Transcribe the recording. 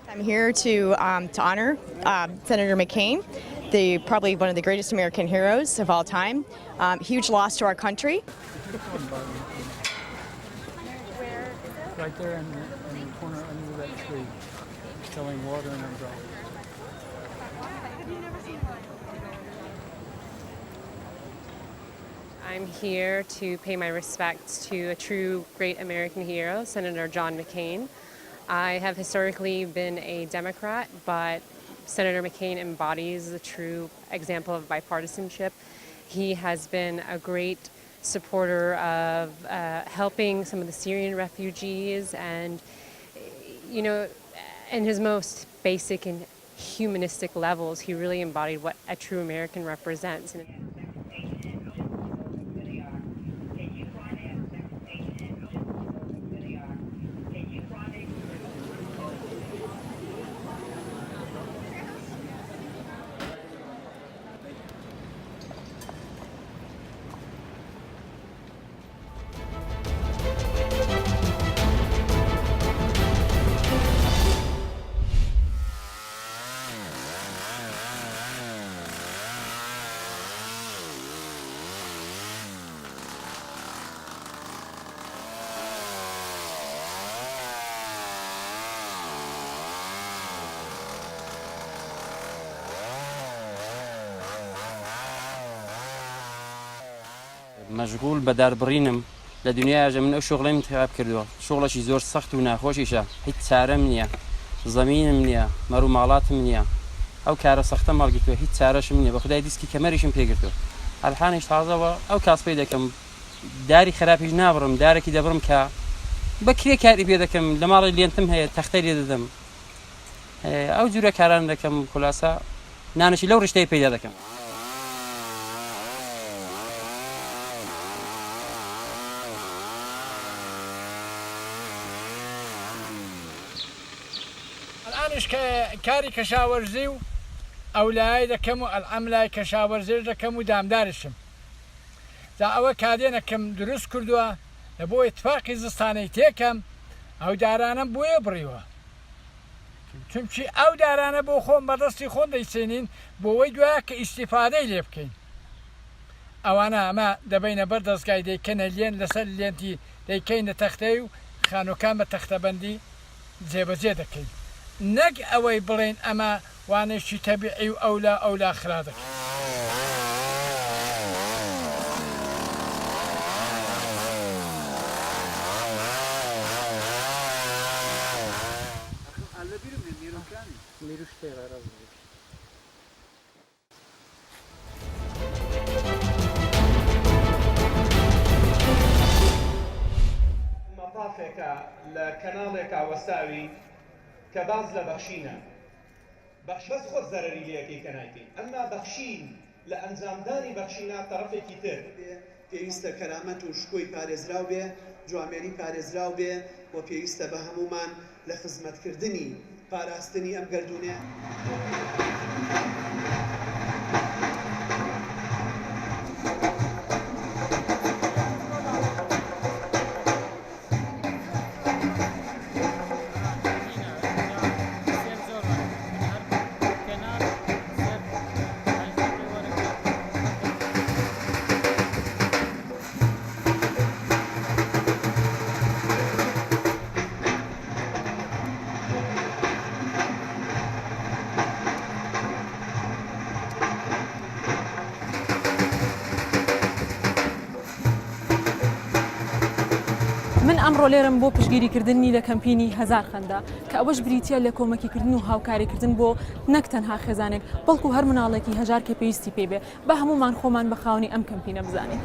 I'm here to honor Senator McCain, probably one of the greatest American heroes of all time. Huge loss to our country. Right there in the corner under that tree, selling water and umbrellas. I'm here to pay my respects to a true great American hero, Senator John McCain. I have historically been a Democrat, but Senator McCain embodies the true example of bipartisanship. He has been a great supporter of helping some of the Syrian refugees, and, you know, in his most basic and humanistic levels, he really embodied what a true American represents. مشغول بەداربڕینم لە دنیاژە من ئەو شغڵی انتخاب کردووە شغڵەشی زۆر سەخت و ناخۆشیشە هیچ چارەم نییە زەمینم نییە مەڕ و ماڵاتم نییە ئەو کارە سەختە ماڵگرتووە هیچ چارەشم نییە بە خودای دیسکی کەمەریشم پێگرتووە ئەلحانیش تازەوە ئەو کاسپەی دەکەم داری خراپیش نابڕم دارێکی دەبڕم کە بەکرێ کاری پێ دەکەم لە ماڵی لێنتم هەیە تەختەی لێ دەدەم ئەو جورە کاران دەکەم خولاسە نانشی لەو ڕشتەی پەیدا دەکەم کاری کەشاوەرزی و ئەولای دەکەم و ئەلعەملای کەشاوەرزێر دەکەم و دامدارشم دا ئەوە کادێنەکەم دروست کردووە لە بۆ ئیتفاقی زستانەی تێکەم ئەو دارانم بۆیە بڕیوە چونکی ئەو دارانە بۆ خۆم بەدەستی خۆن دەیچێنین بۆەوەی دوایە کە ئیسیفادەی لێ بکەین ئەوانە ئەمە دەبینە بەر دەستگای دەیکەنە لێن لەسەر لێنتی دەیکەینە تەختەی و خانووکان بە تەختەبەندی جێبەجێ دەکەین نەک ئەوەی بڵێن ئەمە وانێکی تەبیعی و ئەولا خرا دەکەین مەطافێکە لە کەناڵێکا وەستاوی کە باز لە بەخشینە بەس خۆت زەرەری لەکەی کە نایکەین ئەمما بەخشین لە ئەنجامدانی بەخشینە تەرەفێکی تر پێویستە کەرامەت و شکۆی پارێزراو بێ جوامێری پارێزراو بێ و پێویستە بە هەمومان لە خزمەتکردنی پاراستنی ئەم گەردونێ من ئەمڕۆ لێرم بۆ پشگیریکردنی لە کەمپینی هەزار خەندە کە ئەوەش بریتە لە کۆمەکیکردن و هاوکاریکردن بۆ نەک تەنها خێزانێک بەڵکو هەر مناڵێکی هەژار کە پێویستی پێبێ بە هەمومان خۆمان بە خاوەنی ئەم کەمپینە بزانین.